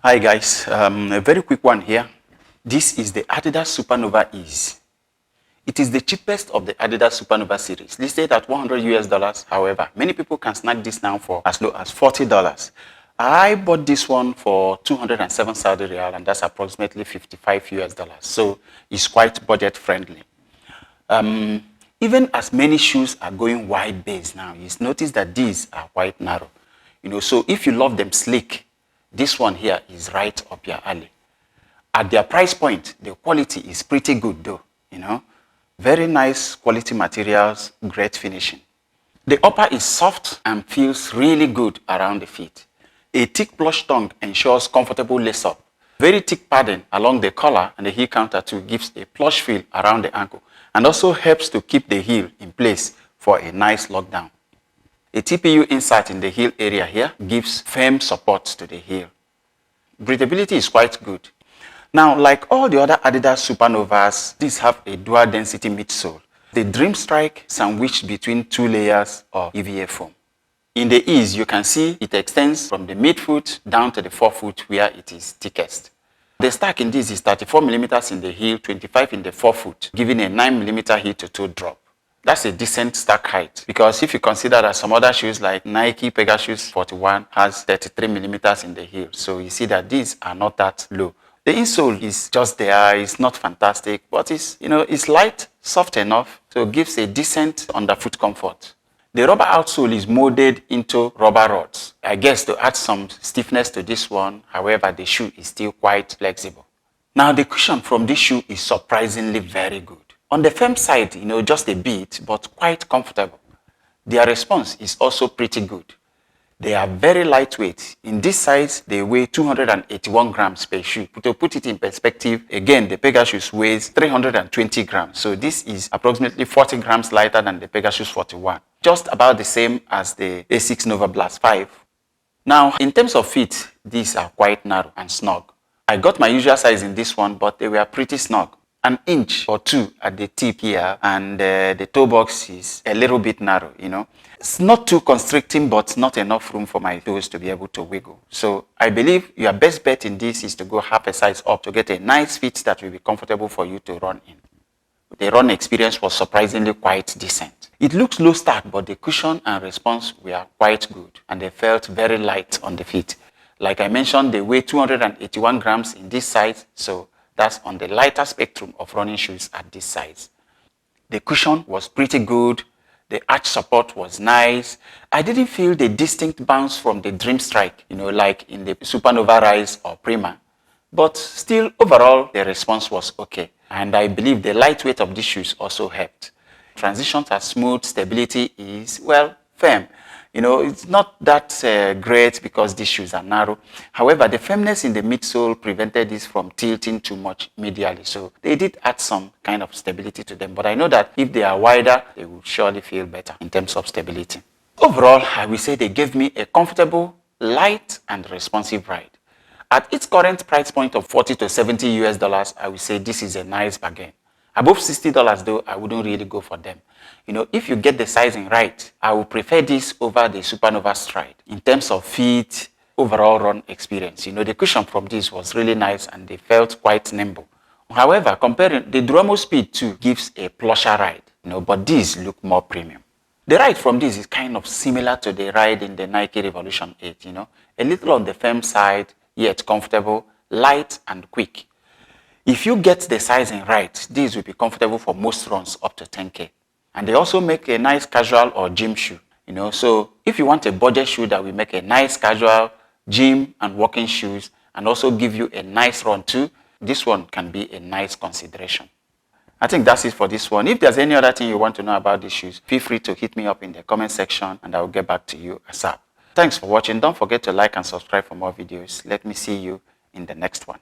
Hi guys, a very quick one here. This is the Adidas Supernova Ease. It is the cheapest of the Adidas Supernova series, listed at $100 US. However, many people can snag this now for as low as $40. I bought this one for 207 Saudi Riyal, and that's approximately $55 US. So it's quite budget friendly. Even as many shoes are going wide base now, you notice that these are quite narrow. So if you love them sleek, this one here is right up your alley. At their price point, the quality is pretty good though, Very nice quality materials, great finishing. The upper is soft and feels really good around the feet. A thick plush tongue ensures comfortable lace-up. Very thick padding along the collar and the heel counter too gives a plush feel around the ankle and also helps to keep the heel in place for a nice lockdown. A TPU insert in the heel area here gives firm support to the heel. Breathability is quite good. Now, like all the other Adidas Supernovas, these have a dual density midsole. The Dream Strike sandwiched between two layers of EVA foam. In the Ease, you can see it extends from the midfoot down to the forefoot where it is thickest. The stack in this is 34 mm in the heel, 25 in the forefoot, giving a 9 mm heel to toe drop. That's a decent stack height, because if you consider that some other shoes like Nike Pegasus 41 has 33 mm in the heel, so you see that these are not that low. The insole is just there, it's not fantastic, but it's light, soft enough, so it gives a decent underfoot comfort. The rubber outsole is molded into rubber rods, I guess to add some stiffness to this one. However, the shoe is still quite flexible. Now the cushion from this shoe is surprisingly very good. On the firm side, just a bit, but quite comfortable. Their response is also pretty good. They are very lightweight. In this size, they weigh 281 grams per shoe. To put it in perspective, again, the Pegasus weighs 320 grams. So this is approximately 40 grams lighter than the Pegasus 41. Just about the same as the A6 Nova Blast 5. Now, in terms of fit, these are quite narrow and snug. I got my usual size in this one, but they were pretty snug. An inch or two at the tip here, and the toe box is a little bit narrow, It's not too constricting, but not enough room for my toes to be able to wiggle. So I believe your best bet in this is to go half a size up to get a nice fit that will be comfortable for you to run in. The run experience was surprisingly quite decent. It looks low start, but the cushion and response were quite good, and they felt very light on the feet. Like I mentioned, they weigh 281 grams in this size, so that's on the lighter spectrum of running shoes at this size. The cushion was pretty good. The arch support was nice. I didn't feel the distinct bounce from the Dream Strike, like in the Supernova Rise or Prima. But still, overall, the response was okay. And I believe the lightweight of these shoes also helped. Transitions are smooth. Stability is, firm. It's not that great because these shoes are narrow. However, the firmness in the midsole prevented this from tilting too much medially. So they did add some kind of stability to them. But I know that if they are wider, they will surely feel better in terms of stability. Overall, I will say they gave me a comfortable, light, and responsive ride. At its current price point of $40 to $70 US, I will say this is a nice bargain. Above $60 though, I wouldn't really go for them. If you get the sizing right, I would prefer this over the Supernova Stride. In terms of fit, overall run experience, the cushion from this was really nice and they felt quite nimble. However, comparing, the Duomo Speed 2 gives a plusher ride, but these look more premium. The ride from this is kind of similar to the ride in the Nike Revolution 8, a little on the firm side, yet comfortable, light and quick. If you get the sizing right, these will be comfortable for most runs up to 10K. And they also make a nice casual or gym shoe, So if you want a budget shoe that will make a nice casual gym and walking shoes and also give you a nice run too, this one can be a nice consideration. I think that's it for this one. If there's any other thing you want to know about these shoes, feel free to hit me up in the comment section and I will get back to you ASAP. Thanks for watching. Don't forget to like and subscribe for more videos. Let me see you in the next one.